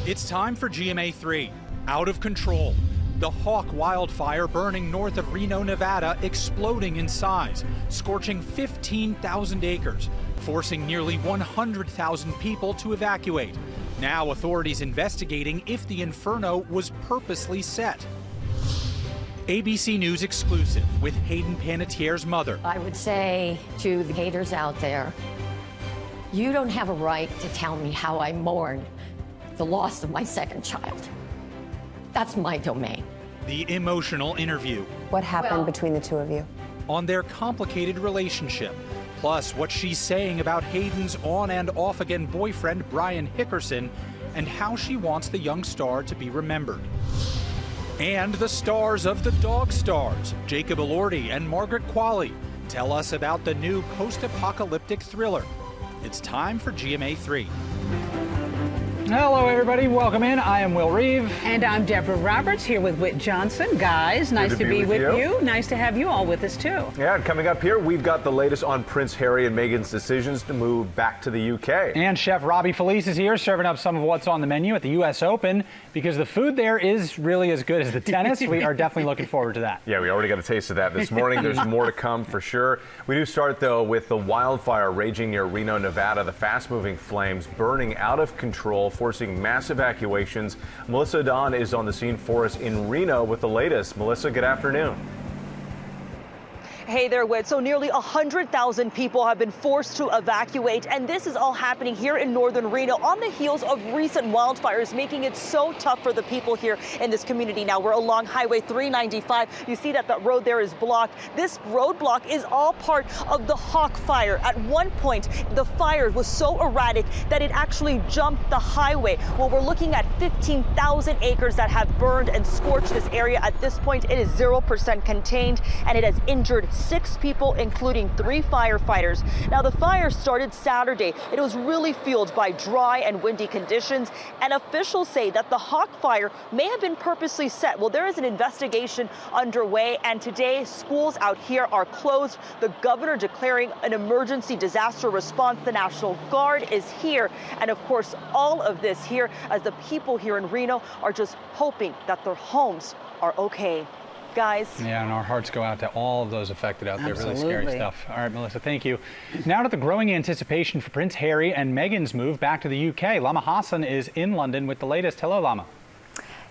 It's time for GMA3. Out of control. The Hawk wildfire burning north of Reno, Nevada, exploding in size, scorching 15,000 acres, forcing nearly 100,000 people to evacuate. Now authorities investigating if the inferno was purposely set. ABC News exclusive with Hayden Panettiere's mother. I would say to the haters out there, you don't have a right to tell me how I mourn the loss of my second child. That's my domain. The emotional interview. What happened between the two of you? On their complicated relationship, plus what she's saying about Hayden's on and off again boyfriend, Brian Hickerson, and how she wants the young star to be remembered. And the stars of the Dog Stars, Jacob Elordi and Margaret Qualley, tell us about the new post-apocalyptic thriller. It's time for GMA3. Hello, everybody. Welcome in. I am Will Reeve. And I'm Deborah Roberts here with Whit Johnson. Guys, nice to be with you. Nice to have you all with us, too. Yeah, and coming up here, we've got the latest on Prince Harry and Meghan's decisions to move back to the UK. And Chef Robbie Felice is here serving up some of what's on the menu at the U.S. Open because the food there is really as good as the tennis. We are definitely looking forward to that. Yeah, we already got a taste of that this morning. There's more to come for sure. We do start, though, with the wildfire raging near Reno, Nevada. The fast-moving flames burning out of control, forcing massive evacuations. Melissa Don is on the scene for us in Reno with the latest. Melissa, good afternoon. Hey there, Whit. So nearly 100,000 people have been forced to evacuate, and this is all happening here in northern Reno on the heels of recent wildfires, making it so tough for the people here in this community. Now, we're along Highway 395. You see that the road there is blocked. This roadblock is all part of the Hawk fire. At one point, the fire was so erratic that it actually jumped the highway. Well, we're looking at 15,000 acres that have burned and scorched this area. At this point, it is 0% contained, and it has injured 6 people, including 3 firefighters. Now, the fire started Saturday. It was really fueled by dry and windy conditions, and officials say that the Hawk fire may have been purposely set. Well, there is an investigation underway, and today schools out here are closed. The governor declaring an emergency disaster response. The National Guard is here, and of course, all of this here as the people here in Reno are just hoping that their homes are okay. Guys. Yeah, and our hearts go out to all of those affected out there. Absolutely. Really scary stuff. All right, Melissa, thank you. Now to the growing anticipation for Prince Harry and Meghan's move back to the UK. Lama Hassan is in London with the latest. Hello, Lama.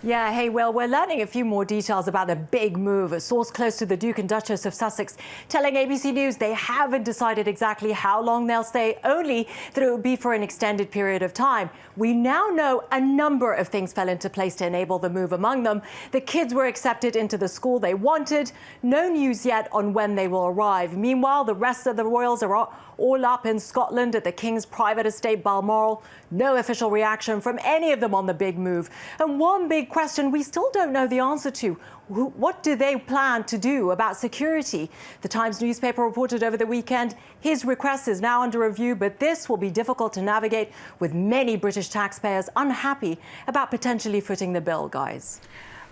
Yeah, hey, Will, we're learning a few more details about the big move. A source close to the Duke and Duchess of Sussex telling ABC News they haven't decided exactly how long they'll stay, only that it would be for an extended period of time. We now know a number of things fell into place to enable the move. Among them, the kids were accepted into the school they wanted. No news yet on when they will arrive. Meanwhile, the rest of the royals are all up in Scotland at the King's private estate, Balmoral. No official reaction from any of them on the big move. And one big question we still don't know the answer to. What do they plan to do about security? The Times newspaper reported over the weekend his request is now under review, but this will be difficult to navigate with many British taxpayers unhappy about potentially footing the bill, guys.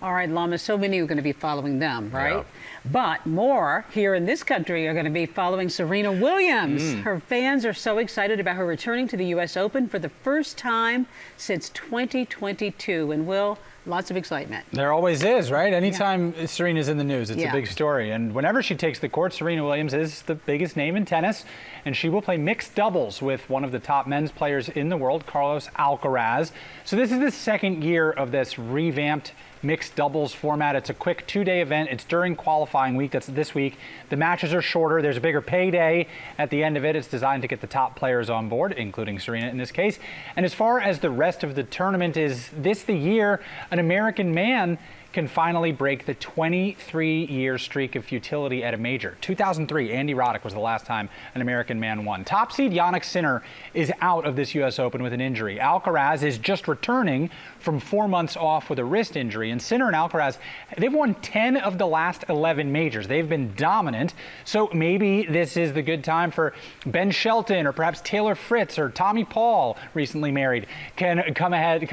All right, Lama, so many are going to be following them, right? Yeah. But more here in this country are going to be following Serena Williams. Her fans are so excited about her returning to the U.S. Open for the first time since 2022. And Will, lots of excitement. There always is, right? Anytime Serena's in the news, it's a Yeah. big story. And whenever she takes the court, Serena Williams is the biggest name in tennis. And she will play mixed doubles with one of the top men's players in the world, Carlos Alcaraz. So this is the second year of this revamped mixed doubles format. It's a quick 2-day event. It's during qualifying week. That's this week. The matches are shorter. There's a bigger payday at the end of it. It's designed to get the top players on board, including Serena in this case. And as far as the rest of the tournament, is this the year an American man can finally break the 23-year streak of futility at a major? 2003, Andy Roddick was the last time an American man won. Top seed Jannik Sinner is out of this U.S. Open with an injury. Alcaraz is just returning from 4 months off with a wrist injury. And Sinner and Alcaraz, they've won 10 of the last 11 majors. They've been dominant. So maybe this is the good time for Ben Shelton or perhaps Taylor Fritz or Tommy Paul, recently married, can come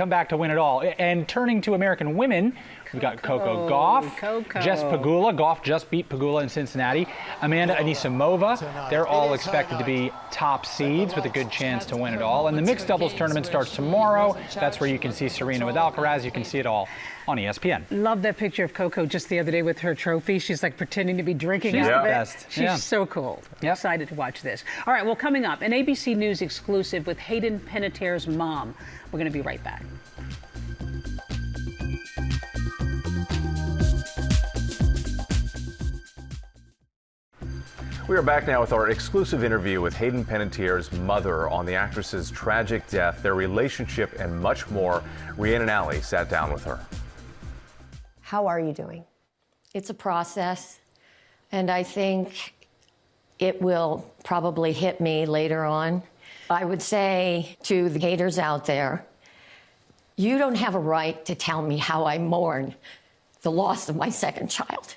back to win it all. And turning to American women, We've got Coco Gauff, Jess Pegula. Gauff just beat Pegula in Cincinnati. Amanda Anisimova. They're all expected to be top seeds with a good chance to win it all. And the mixed doubles tournament starts tomorrow. That's where you can see Serena with Alcaraz. You can see it all on ESPN. Love that picture of Coco just the other day with her trophy. She's like pretending to be drinking She's out of the it. best. She's so cool. Yep. Excited to watch this. All right, well, coming up, an ABC News exclusive with Hayden Panettiere's mom. We're going to be right back. We are back now with our exclusive interview with Hayden Panettiere's mother on the actress's tragic death, their relationship, and much more. Rhiannon Alley sat down with her. How are you doing? It's a process, and I think it will probably hit me later on. I would say to the haters out there, you don't have a right to tell me how I mourn the loss of my second child.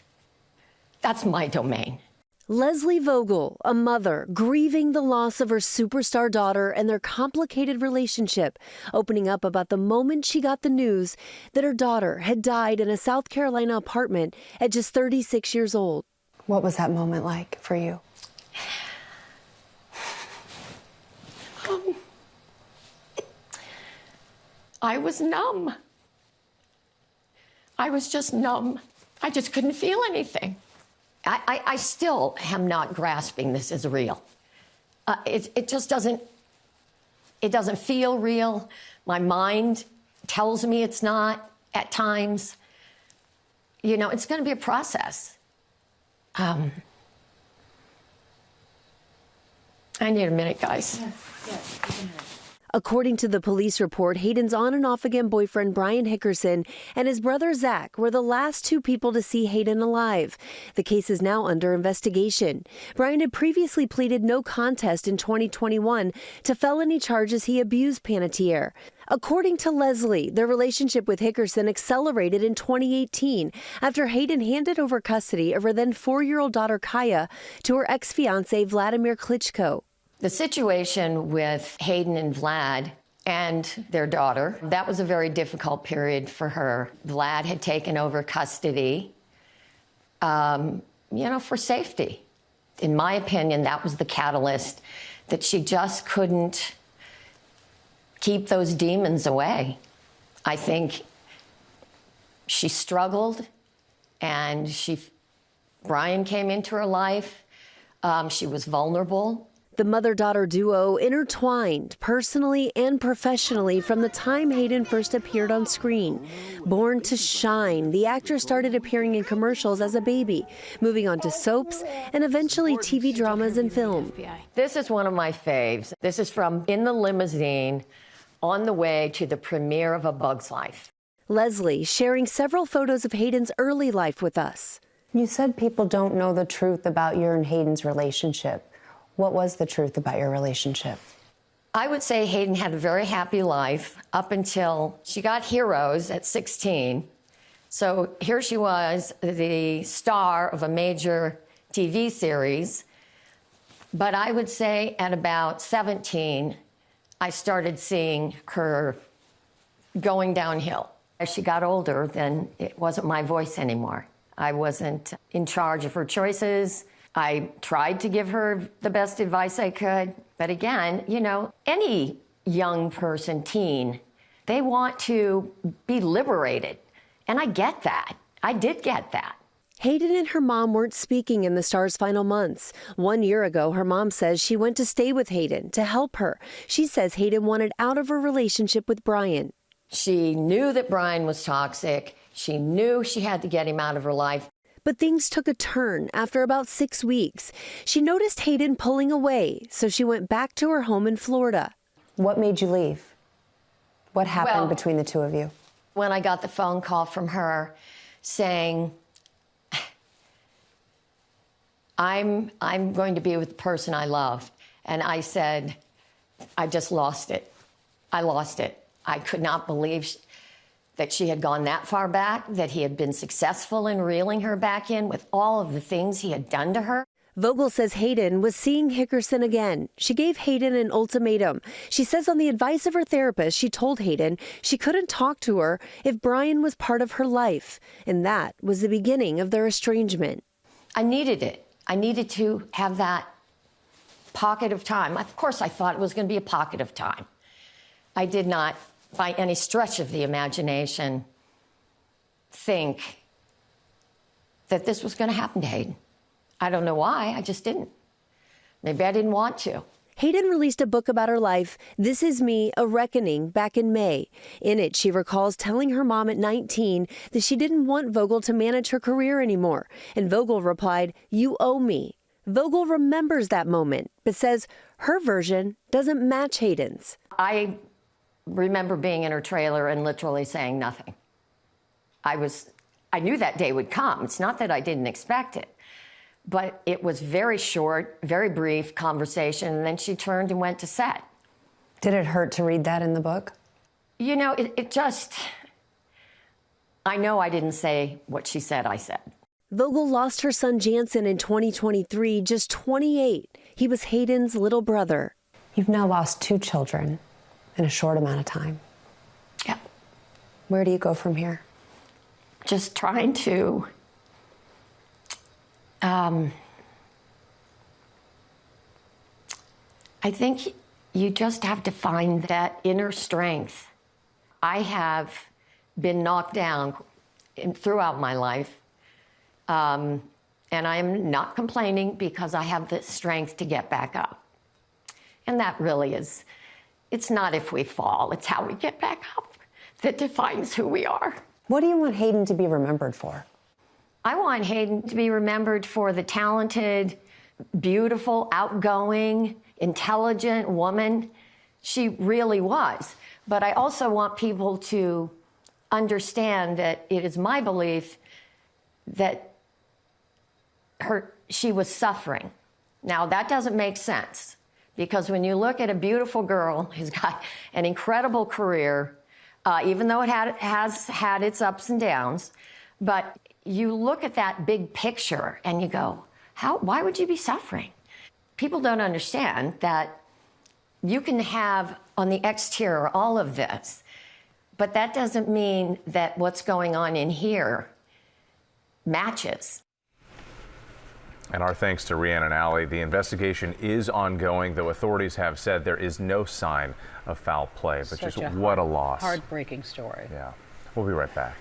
That's my domain. Leslie Vogel, a mother grieving the loss of her superstar daughter and their complicated relationship, opening up about the moment she got the news that her daughter had died in a South Carolina apartment at just 36 years old. What was that moment like for you? I was numb. I was just numb. I just couldn't feel anything. I still am not grasping this as real. It just doesn't feel real. My mind tells me it's not at times. You know, it's going to be a process. I need a minute, guys. Yes, according to the police report, Hayden's on and off again boyfriend, Brian Hickerson, and his brother, Zach, were the last two people to see Hayden alive. The case is now under investigation. Brian had previously pleaded no contest in 2021 to felony charges he abused Panettiere. According to Leslie, their relationship with Hickerson accelerated in 2018 after Hayden handed over custody of her then 4-year-old daughter, Kaya, to her ex-fiancé, Vladimir Klitschko. The situation with Hayden and Vlad and their daughter, that was a very difficult period for her. Vlad had taken over custody, for safety. In my opinion, that was the catalyst that she just couldn't keep those demons away. I think she struggled, and Brian came into her life. She was vulnerable. The mother-daughter duo intertwined personally and professionally from the time Hayden first appeared on screen. Born to shine, the actor started appearing in commercials as a baby, moving on to soaps and eventually TV dramas and film. This is one of my faves. This is from In the Limousine on the way to the premiere of A Bug's Life. Leslie sharing several photos of Hayden's early life with us. You said people don't know the truth about your and Hayden's relationship. What was the truth about your relationship? I would say Hayden had a very happy life up until she got Heroes at 16. So here she was, the star of a major TV series. But I would say at about 17, I started seeing her going downhill. As she got older, then it wasn't my voice anymore. I wasn't in charge of her choices. I tried to give her the best advice I could. But again, any young person, teen, they want to be liberated. And I get that. I did get that. Hayden and her mom weren't speaking in the star's final months. 1 year ago, her mom says she went to stay with Hayden to help her. She says Hayden wanted out of her relationship with Brian. She knew that Brian was toxic. She knew she had to get him out of her life. But things took a turn after about 6 weeks. She noticed Hayden pulling away, so she went back to her home in Florida. What made you leave? What happened between the two of you? When I got the phone call from her saying, I'm going to be with the person I love. And I said, I just lost it. I lost it. I could not believe that she had gone that far back, that he had been successful in reeling her back in with all of the things he had done to her. Vogel says Hayden was seeing Hickerson again. She gave Hayden an ultimatum. She says on the advice of her therapist, she told Hayden she couldn't talk to her if Brian was part of her life. And that was the beginning of their estrangement. I needed it. I needed to have that pocket of time. Of course, I thought it was going to be a pocket of time. I did not, by any stretch of the imagination, think that this was going to happen to Hayden. I don't know why, I just didn't. Maybe I didn't want to. Hayden released a book about her life, This Is Me, A Reckoning, back in May. In it, she recalls telling her mom at 19 that she didn't want Vogel to manage her career anymore. And Vogel replied, "You owe me." Vogel remembers that moment, but says her version doesn't match Hayden's. I remember being in her trailer and literally saying nothing. I knew that day would come. It's not that I didn't expect it. But it was very short, very brief conversation, and then she turned and went to set. Did it hurt to read that in the book? You know, I know I didn't say what she said I said. Vogel lost her son Jansen in 2023, just 28. He was Hayden's little brother. You've now lost 2 children in a short amount of time. Yeah. Where do you go from here? Just trying to I think you just have to find that inner strength. I have been knocked down throughout my life, and I am not complaining because I have the strength to get back up. And that really is, it's not if we fall, it's how we get back up that defines who we are. What do you want Hayden to be remembered for? I want Hayden to be remembered for the talented, beautiful, outgoing, intelligent woman she really was. But I also want people to understand that it is my belief that she was suffering. Now, that doesn't make sense, because when you look at a beautiful girl who's got an incredible career, even though it has had its ups and downs, but you look at that big picture and you go, why would you be suffering? People don't understand that you can have on the exterior all of this, but that doesn't mean that what's going on in here matches. And our thanks to Rhiannon and Allie. The investigation is ongoing, though authorities have said there is no sign of foul play. But just what a loss. Heartbreaking story. Yeah. We'll be right back.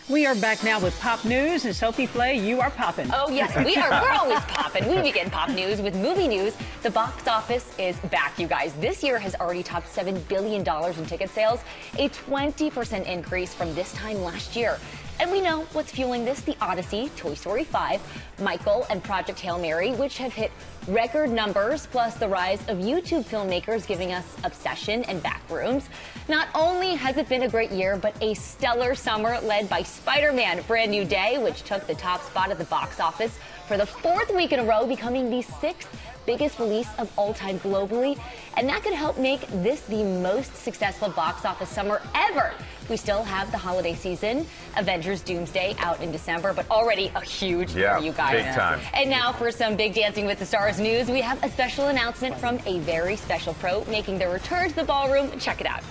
We are back now with pop news, and Sophie Flay, you are popping. Oh yes, we are. We're always popping. We begin pop news with movie news. The box office is back, you guys. This year has already topped $7 billion in ticket sales, a 20% increase from this time last year. And we know what's fueling this: The Odyssey, Toy Story 5, Michael, and Project Hail Mary, which have hit record numbers, plus the rise of YouTube filmmakers giving us Obsession and Backrooms. Not only has it been a great year, but a stellar summer led by Spider-Man: Brand New Day, which took the top spot at the box office for the 4th week in a row, becoming the 6th biggest release of all time globally. And that could help make this the most successful box office summer ever. We still have the holiday season, Avengers Doomsday out in December, but already a huge year, you guys. Big time. And now for some big Dancing with the Stars news, we have a special announcement from a very special pro making their return to the ballroom. Check it out.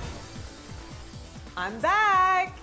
I'm back.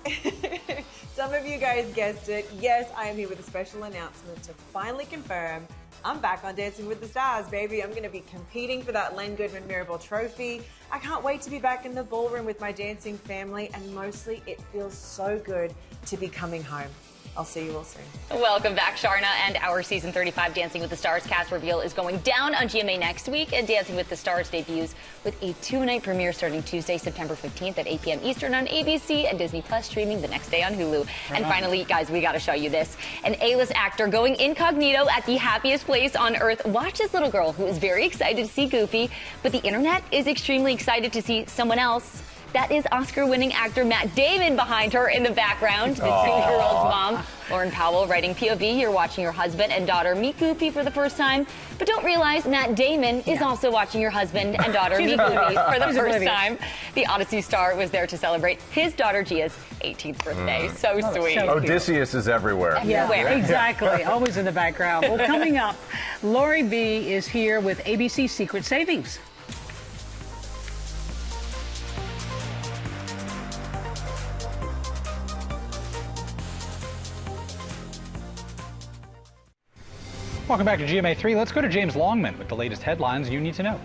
Some of you guys guessed it. Yes, I am here with a special announcement to finally confirm I'm back on Dancing with the Stars, baby. I'm going to be competing for that Len Goodman Mirabel Trophy. I can't wait to be back in the ballroom with my dancing family, and mostly it feels so good to be coming home. I'll see you all soon. Welcome back, Sharna. And our season 35 Dancing with the Stars cast reveal is going down on GMA next week, and Dancing with the Stars debuts with a 2-night premiere starting Tuesday, September 15th at 8 p.m. Eastern on ABC and Disney Plus, streaming the next day on Hulu. And finally, guys, we got to show you this. An A-list actor going incognito at the happiest place on Earth. Watch this little girl who is very excited to see Goofy, but the internet is extremely excited to see someone else That is Oscar-winning actor Matt Damon behind her in the background. The 2-year-old's mom, Lauren Powell, writing POV. You're watching your husband and daughter meet Goofy for the first time. But don't realize Matt Damon is also watching your husband and daughter meet Goofy for the first time. The Odyssey star was there to celebrate his daughter Gia's 18th birthday. So sweet. So Odysseus is everywhere. Yeah, exactly. Always in the background. Well, coming up, Lori B is here with ABC Secret Savings. Welcome back to GMA3. Let's go to James Longman with the latest headlines you need to know.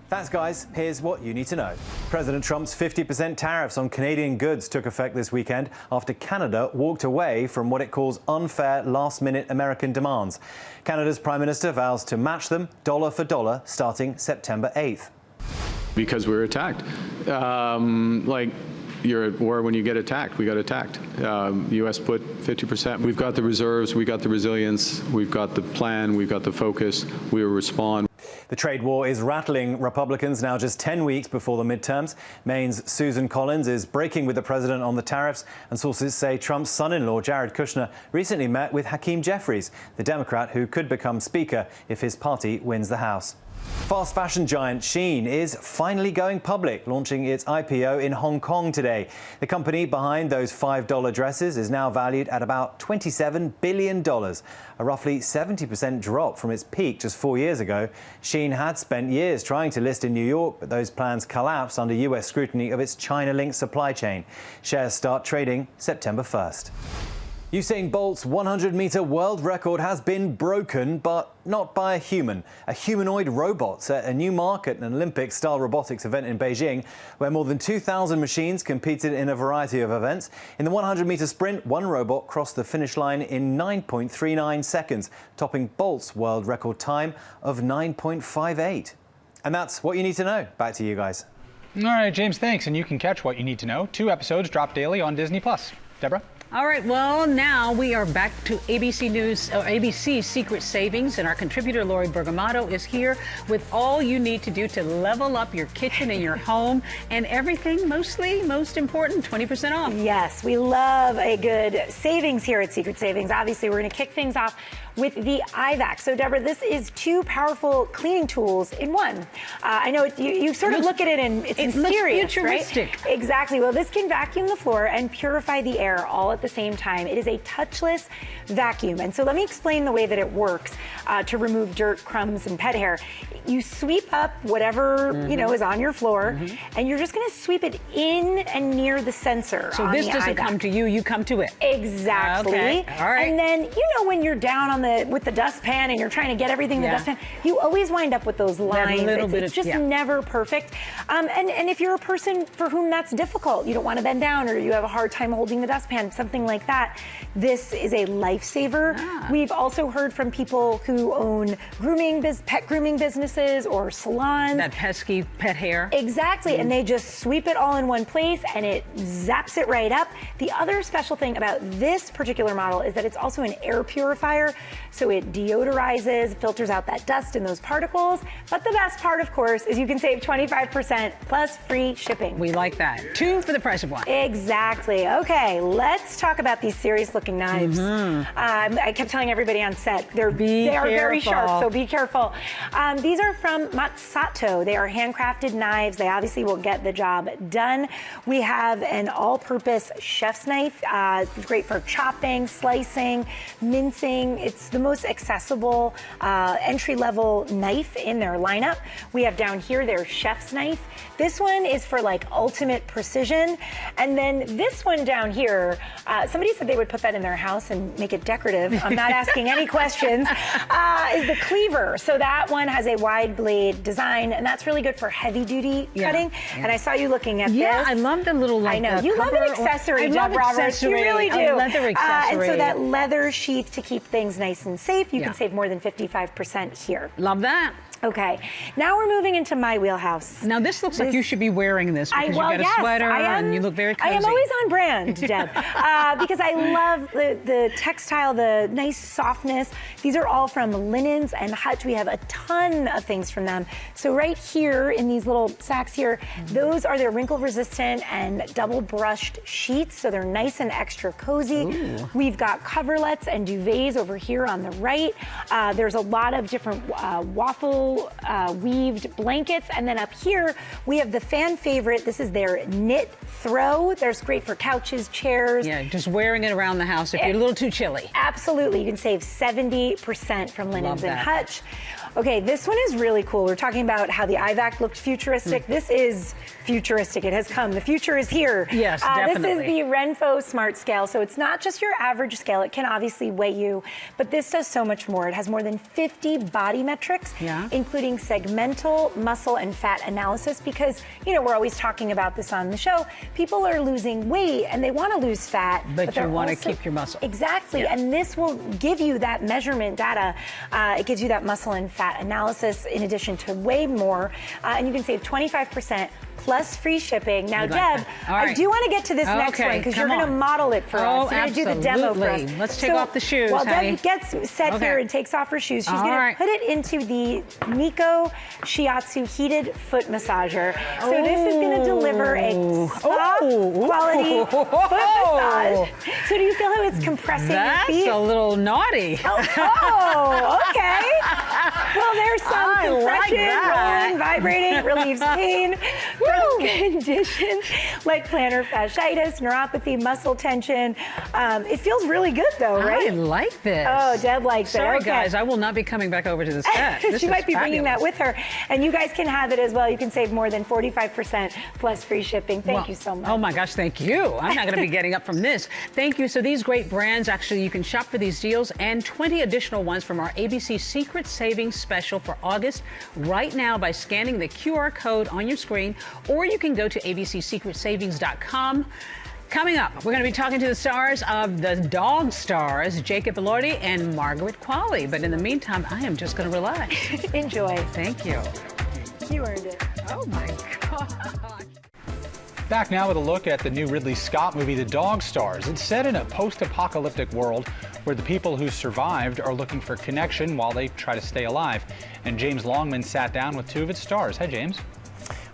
Thanks, guys. Here's what you need to know. President Trump's 50% tariffs on Canadian goods took effect this weekend after Canada walked away from what it calls unfair last-minute American demands. Canada's Prime Minister vows to match them dollar for dollar starting September 8th. Because we were attacked. Like, you're at war when you get attacked. We got attacked. U.S. put 50%. We've got the reserves. We got the resilience. We've got the plan. We've got the focus. We will respond. The trade war is rattling Republicans now just 10 weeks before the midterms. Maine's Susan Collins is breaking with the president on the tariffs, and sources say Trump's son-in-law, Jared Kushner, recently met with Hakeem Jeffries, the Democrat who could become Speaker if his party wins the House. Fast fashion giant Shein is finally going public, launching its IPO in Hong Kong today. The company behind those $5 dresses is now valued at about $27 billion, a roughly 70% drop from its peak just 4 years ago. Shein had spent years trying to list in New York, but those plans collapsed under US scrutiny of its China-linked supply chain. Shares start trading September 1st. Usain Bolt's 100-meter world record has been broken, but not by a human. A humanoid robot set a new mark at an Olympic-style robotics event in Beijing, where more than 2,000 machines competed in a variety of events. In the 100-meter sprint, one robot crossed the finish line in 9.39 seconds, topping Bolt's world record time of 9.58. And that's what you need to know. Back to you guys. All right, James, thanks. And you can catch What You Need to Know. 2 episodes drop daily on Disney+. Deborah? All right, well, now we are back to ABC News, ABC Secret Savings, and our contributor, Lori Bergamato, is here with all you need to do to level up your kitchen and your home and everything, most important, 20% off. Yes, we love a good savings here at Secret Savings. Obviously, we're going to kick things off with the iVac. So, Deborah, this is 2 powerful cleaning tools in one. I know you sort of look at it and it's mysterious, futuristic. Right? Exactly. Well, this can vacuum the floor and purify the air all at the same time. It is a touchless vacuum. And so let me explain the way that it works to remove dirt, crumbs, and pet hair. You sweep up whatever, is on your floor, and you're just going to sweep it in and near the sensor. So this doesn't come to you, you come to it. Exactly. Okay. All right. And then, when you're down on with the dustpan and you're trying to get everything in the dustpan, you always wind up with those lines. It's just never perfect. And if you're a person for whom that's difficult, you don't want to bend down or you have a hard time holding the dustpan, something like that, this is a lifesaver. We've also heard from people who own pet grooming businesses or salons. That pesky pet hair. Exactly. And they just sweep it all in one place and it zaps it right up. The other special thing about this particular model is that it's also an air purifier. So it deodorizes, filters out that dust and those particles. But the best part, of course, is you can save 25% plus free shipping. We like that. 2 for the price of 1. Exactly. Okay, let's talk about these serious-looking knives. I kept telling everybody on set, they are very sharp, so be careful. These are from Matsato. They are handcrafted knives. They obviously will get the job done. We have an all-purpose chef's knife. Great for chopping, slicing, mincing. It's the most accessible entry-level knife in their lineup. We have down here their chef's knife. This one is for ultimate precision. And then this one down here, somebody said they would put that in their house and make it decorative. I'm not asking any questions. Is the cleaver. So that one has a wide blade design, and that's really good for heavy-duty cutting. And I saw you looking at this. Yeah, I love the little I know. You love an accessory, Deb Roberts. You really do. A leather accessory. And so that leather sheath to keep things nice and safe. You can save more than 55% here. Love that. Okay, now we're moving into my wheelhouse. Now this looks like you should be wearing this because you've got a sweater and you look very cozy. I am always on brand, Deb, because I love the textile, the nice softness. These are all from Linens and Hutch. We have a ton of things from them. So right here in these little sacks here, those are their wrinkle resistant and double brushed sheets. So they're nice and extra cozy. Ooh. We've got coverlets and duvets over here on the right. There's a lot of different waffle weaved blankets, and then up here we have the fan favorite. This is their knit throw. There's great for couches, chairs. Yeah, just wearing it around the house if you're a little too chilly. Absolutely, you can save 70% from Linens and Hutch. Okay, this one is really cool. We're talking about how the IVAC looked futuristic. This is futuristic. It has come. The future is here. Yes, definitely. This is the Renpho Smart Scale. So it's not just your average scale. It can obviously weigh you, but this does so much more. It has more than 50 body metrics, including segmental, muscle, and fat analysis, because, you know, we're always talking about this on the show. People are losing weight and they want to lose fat. But you want to keep your muscle. Exactly. Yeah. And this will give you that measurement data. It gives you that muscle and fat analysis in addition to way more. And you can save 25% plus free shipping. Now, Deb, I do want to get to this next one because you're going to model it for us. You're going to do the demo for us. Let's take off the shoes. While Deb gets set here and takes off her shoes, she's going to put it into the Nico Shiatsu heated foot massager. So this is going to deliver a spa quality foot massage. So do you feel how it's compressing your feet? That's a little naughty. Oh, okay. Well, there's some compression, rolling, vibrating. It relieves pain from conditions like plantar fasciitis, neuropathy, muscle tension. It feels really good, though, right? I like this. Oh, Deb likes it. Sorry, guys, I will not be coming back over to the set. She might be bringing that with her. And you guys can have it as well. You can save more than 45% plus free shipping. Thank you so much. Oh, my gosh, thank you. I'm not going to be getting up from this. Thank you. So these great brands, actually, you can shop for these deals and 20 additional ones from our ABC Secret Savings Special for August right now by scanning the QR code on your screen, or you can go to abcsecretsavings.com. Coming up, we're going to be talking to the stars of the Dog Stars, Jacob Elordi and Margaret Qualley. But in the meantime, I am just going to relax. Enjoy. Thank you. You earned it. Oh, my God. Back now with a look at the new Ridley Scott movie, The Dog Stars. It's set in a post-apocalyptic world where the people who survived are looking for connection while they try to stay alive. And James Longman sat down with two of its stars. Hi, James.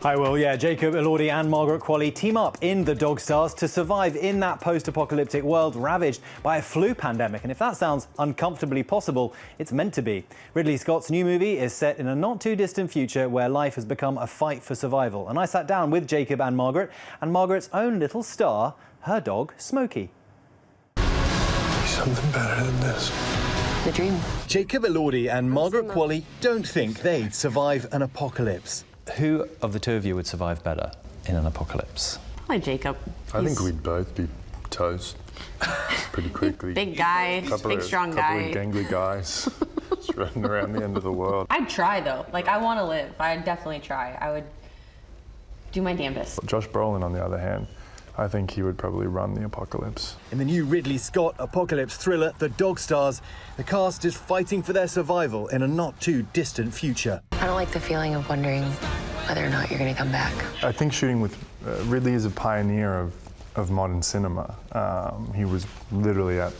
Hi, Will. Yeah, Jacob Elordi and Margaret Qualley team up in The Dog Stars to survive in that post-apocalyptic world ravaged by a flu pandemic. And if that sounds uncomfortably possible, it's meant to be. Ridley Scott's new movie is set in a not-too-distant future where life has become a fight for survival. And I sat down with Jacob and Margaret's own little star, her dog, Smokey. Something better than this. The dream. Jacob Elordi and Margaret Qualley don't think they'd survive an apocalypse. Who of the two of you would survive better in an apocalypse? Probably Jacob. I think we'd both be toast pretty quickly. Big guy, big strong guy. Couple of gangly guys just running around the end of the world. I'd try though. Like, I want to live. I'd definitely try. I would do my damnedest. Josh Brolin, on the other hand, I think he would probably run the apocalypse. In the new Ridley Scott apocalypse thriller, The Dog Stars, the cast is fighting for their survival in a not-too-distant future. I don't like the feeling of wondering whether or not you're going to come back. I think shooting with Ridley is a pioneer of modern cinema. He was literally at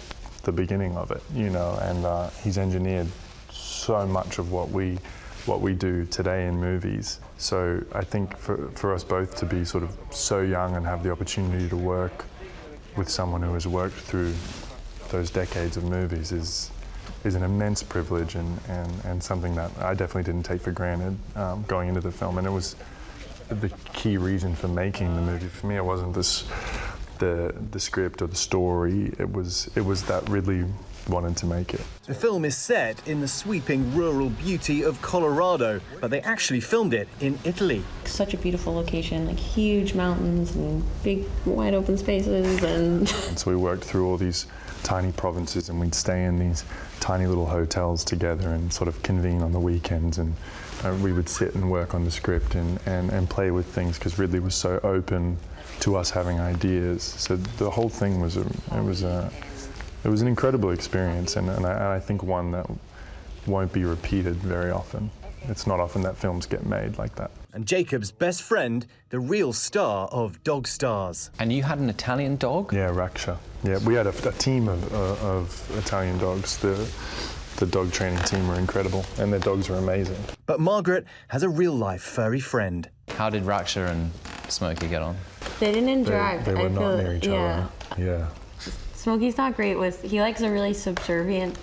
the beginning of it, you know, and he's engineered so much of what we do today in movies. So I think for us both to be sort of so young and have the opportunity to work with someone who has worked through those decades of movies is an immense privilege and something that I definitely didn't take for granted going into the film. And it was the key reason for making the movie. For me, it wasn't the script or the story. It was that Ridley wanted to make it. The film is set in the sweeping rural beauty of Colorado, but they actually filmed it in Italy. Such a beautiful location, like huge mountains and big wide open spaces. And so we worked through all these tiny provinces and we'd stay in these tiny little hotels together and sort of convene on the weekends, and we would sit and work on the script and play with things because Ridley was so open to us having ideas. So the whole thing was it was an incredible experience, and I think one that won't be repeated very often. It's not often that films get made like that. And Jacob's best friend, the real star of Dog Stars. And you had an Italian dog? Yeah, Raksha. Yeah, we had a team of Italian dogs. The dog training team were incredible, and their dogs were amazing. But Margaret has a real-life furry friend. How did Raksha and Smokey get on? They didn't interact. They were I not feel, near each yeah. other. Yeah. Smokey's not great with, he likes a really subservient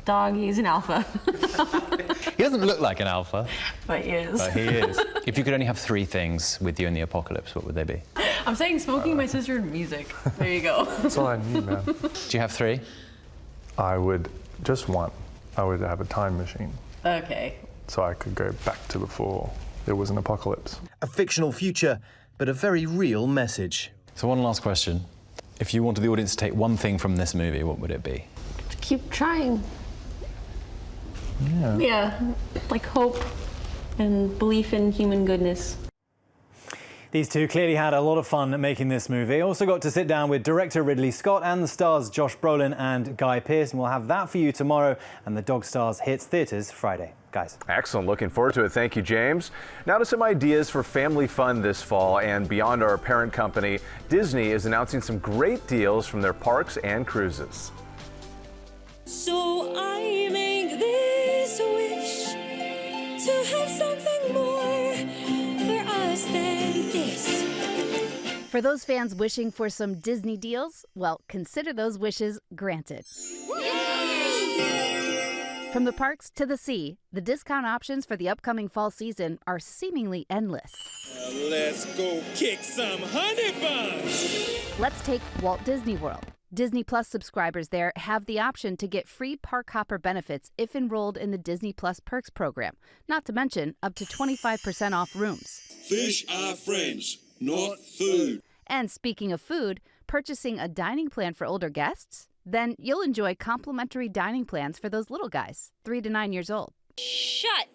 dog. He's an alpha. He doesn't look like an alpha. But he is. But he is. If you could only have 3 things with you in the apocalypse, what would they be? I'm saying smoking, my sister, and music. There you go. That's all I need, man. Do you have 3? I would, just one. I would have a time machine. Okay. So I could go back to before there was an apocalypse. A fictional future, but a very real message. So one last question. If you wanted the audience to take one thing from this movie, what would it be? Keep trying. Yeah. Yeah, like hope and belief in human goodness. These two clearly had a lot of fun making this movie. Also got to sit down with director Ridley Scott and the stars Josh Brolin and Guy Pearce, and we'll have that for you tomorrow, and the Dog Stars hits theatres Friday. Guys. Excellent. Looking forward to it. Thank you, James. Now to some ideas for family fun this fall, and beyond our parent company, Disney is announcing some great deals from their parks and cruises. So I make this wish to have something more for us than this. For those fans wishing for some Disney deals, well, consider those wishes granted. From the parks to the sea, the discount options for the upcoming fall season are seemingly endless. Let's go kick some honey buns. Let's take Walt Disney World. Disney Plus subscribers there have the option to get free park hopper benefits if enrolled in the Disney Plus Perks program, not to mention up to 25% off rooms. Fish are friends, not food. And speaking of food, purchasing a dining plan for older guests? Then you'll enjoy complimentary dining plans for those little guys, 3 to 9 years old. Shut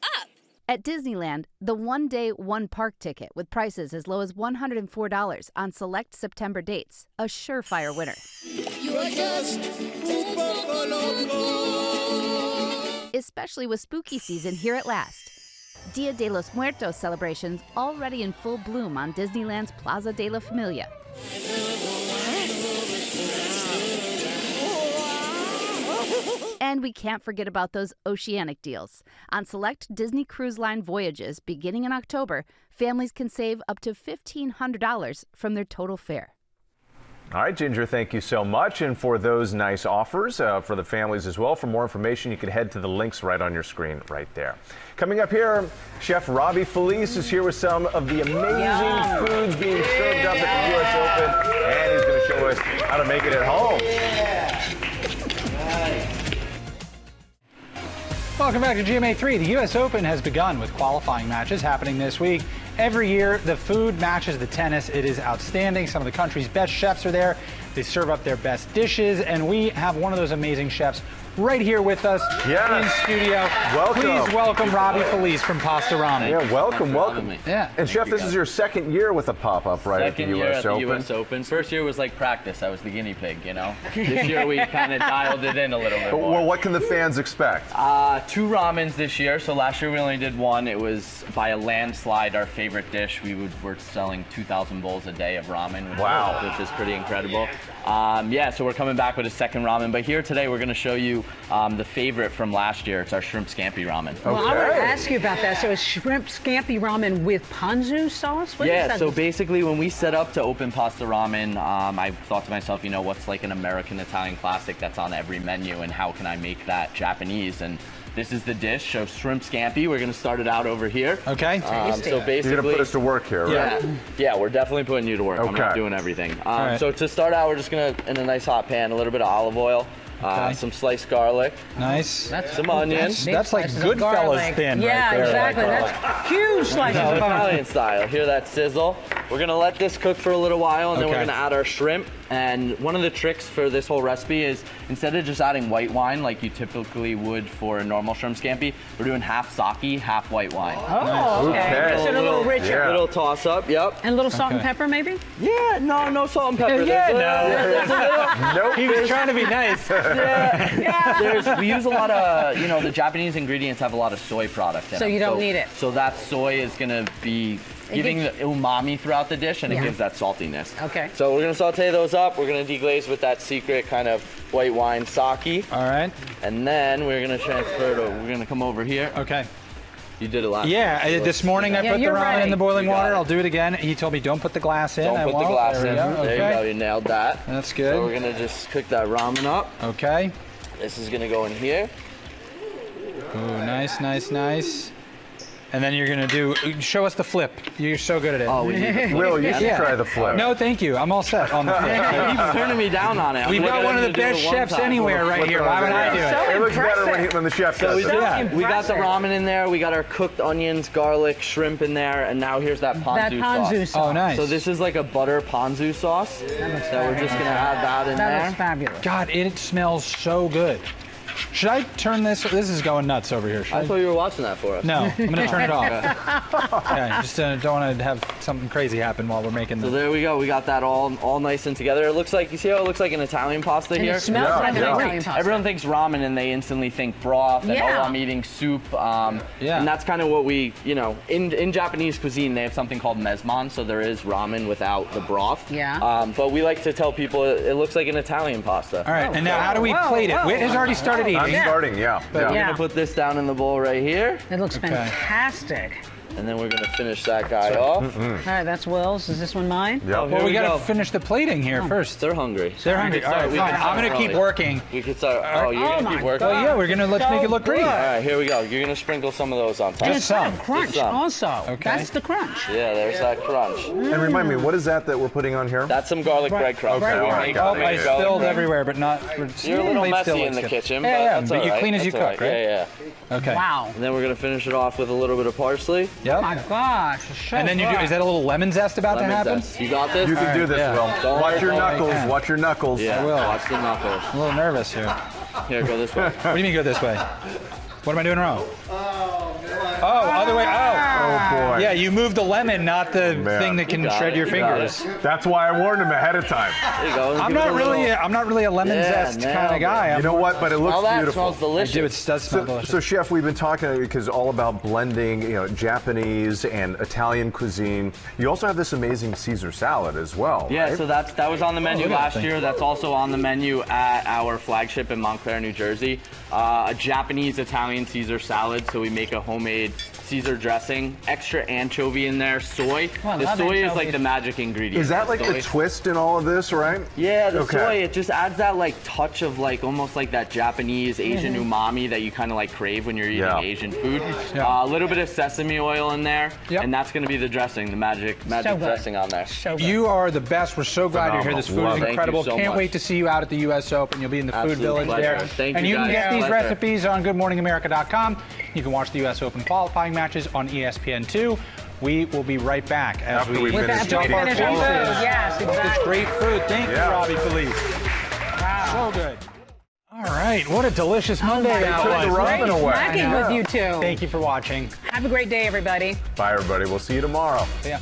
up! At Disneyland, the one-day, one-park ticket with prices as low as $104 on select September dates, a surefire winner. You're just Especially with spooky season here at last. Dia de los Muertos celebrations already in full bloom on Disneyland's Plaza de la Familia. And we can't forget about those oceanic deals. On select Disney Cruise Line voyages beginning in October, families can save up to $1,500 from their total fare. All right, Ginger, thank you so much. And for those nice offers for the families as well, for more information, you can head to the links right on your screen right there. Coming up here, Chef Robbie Felice is here with some of the amazing foods being served up at the U.S. Open, and he's going to show us how to make it at home. Welcome back to GMA3. The U.S. Open has begun with qualifying matches happening this week. Every year, the food matches the tennis. It is outstanding. Some of the country's best chefs are there. They serve up their best dishes, and we have one of those amazing chefs right here with us in studio. Welcome. Please welcome Robbie Felice from Pasta Ramen. Yeah, welcome. Yeah. And Chef, this is your second year with a pop-up, right, at the U.S. Open? U.S. Open. First year was like practice. I was the guinea pig, you know. This year we kind of dialed it in a little bit more. Well, what can the fans expect? 2 ramens this year. So last year we only did 1. It was by a landslide our favorite dish. We're selling 2,000 bowls a day of ramen, which is pretty incredible. Yeah, so we're coming back with a second ramen. But here today we're going to show you the favorite from last year. It's our shrimp scampi ramen. Well, I want to ask you about that. So it's shrimp scampi ramen with ponzu sauce? What is that? So basically when we set up to open Pasta Ramen, I thought to myself, you know, what's like an American Italian classic that's on every menu, and how can I make that Japanese? And this is the dish, so shrimp scampi. We're going to start it out over here. Okay. So basically, you're going to put us to work here, right? Yeah, we're definitely putting you to work. Okay. I'm not doing everything. right. So to start out, we're just going to, in a nice hot pan, a little bit of olive oil, some sliced garlic. Nice. Some onions. That's like Goodfellas thin yeah, right there. exactly. That's huge slices of Italian style. Hear that sizzle? We're going to let this cook for a little while, and then we're going to add our shrimp. And one of the tricks for this whole recipe is, instead of just adding white wine like you typically would for a normal shrimp scampi, we're doing half sake, half white wine. Oh, okay. Makes it a little richer. A little toss up. Yep. And a little salt and pepper, maybe? Yeah, no salt and pepper. Yeah, There's a little, Nope. He was trying to be nice. We use a lot of, the Japanese ingredients have a lot of soy products in So them. you don't need it. So that soy is going to be giving the umami throughout the dish, and it gives that saltiness. Okay. So we're going to saute those up. We're going to deglaze with that secret kind of white wine sake. All right. And then we're going to transfer it over. We're going to come over here. Okay. You did it last Yeah, this morning I put the ramen in the boiling water. I'll do it again. He told me don't put the glass in. Don't put the glass in. There There you go. You nailed that. That's good. So we're going to just cook that ramen up. Okay. This is going to go in here. Ooh, nice, nice, nice. And then you're gonna show us the flip. You're so good at it. Oh, we need the flip. Will, you should try the flip. No, thank you. I'm all set on the flip. You keep turning me down on it. We've got one of the best chefs anywhere right here. Why would I do it? It looks better when the chef does it. We got the ramen in there. We got our cooked onions, garlic, shrimp in there, and now here's that ponzu sauce. Oh, nice. So this is like a butter ponzu sauce. So we're just gonna add that in there. That looks fabulous. God, it smells so good. Should I turn this? This is going nuts over here. I thought you were watching that for us. No, I'm going to turn it off. Yeah, just don't want to have something crazy happen while we're making So there we go. We got that all nice and together. It looks like, you see how it looks like an Italian pasta here? It smells like an Italian pasta. Everyone thinks ramen and they instantly think broth and oh, I'm eating soup. And that's kind of what we, in Japanese cuisine, they have something called mezman, so there is ramen without the broth. Yeah. But we like to tell people it looks like an Italian pasta. All right, and now how do we plate it? Whit has already started eating. I'm starting, yeah. But we're gonna put this down in the bowl right here. It looks fantastic. And then we're gonna finish that guy off. All right, that's Will's. Is this one mine? Yep. Well, we got to finish the plating here first. They're hungry. They're hungry. All right, fine. I'm going to keep working. We could start. Oh, you're gonna keep working. Well, yeah, we're going to let's make it look pretty. All right, here we go. You're gonna sprinkle some of those on top. And it's got a crunch also. Okay. That's the crunch. Yeah, there's that crunch. And remind me, what is that we're putting on here? That's some garlic breadcrumbs. Okay, all right, got it. I spilled everywhere, but not. You're a little messy in the kitchen. Yeah, but but you that's clean as you all cook, right? Yeah. Okay. Wow. And then we're gonna finish it off with a little bit of parsley. Yep. Oh my gosh. And then is that a little lemon zest about to happen? You got this? You can do this, Will. Watch your knuckles. Watch your knuckles. Yeah, I will. Watch the knuckles. I'm a little nervous here. Here, go this way. What do you mean go this way? What am I doing wrong? Oh, other way. Oh boy. Yeah, you moved the lemon, not the thing that can shred your fingers. That's why I warned him ahead of time. There you go. I'm not really a lemon zest kind of guy. You know what? But it looks beautiful. It smells delicious. It does smell delicious. So, Chef, we've been talking because all about blending, Japanese and Italian cuisine. You also have this amazing Caesar salad as well. Yeah, right? so that was on the menu last year. That's also on the menu at our flagship in Montclair, New Jersey. A Japanese Italian Caesar salad. So we make a homemade Caesar dressing, extra anchovy in there, soy. The soy is like the magic ingredient. Is that like the twist in all of this, right? Yeah, the soy, it just adds that like touch of like almost like that Japanese Asian umami that you kind of like crave when you're eating Asian food. A little bit of sesame oil in there, and that's going to be the dressing, the magic dressing on there. You are the best. We're so glad you're here. This food is incredible. Thank you so Can't wait to see you out at the U.S. Open. You'll be in the food village there. Thank and you can guys. get these recipes on GoodMorningAmerica.com. You can watch the U.S. Open qualifying matches on ESPN2. We will be right back as we finish up our food. Yes, exactly. This great food. Thank you, Robbie Felice. Wow. So good. All right, what a delicious Monday that was. Great snacking with you two. Thank you for watching. Have a great day, everybody. Bye, everybody. We'll see you tomorrow. See ya.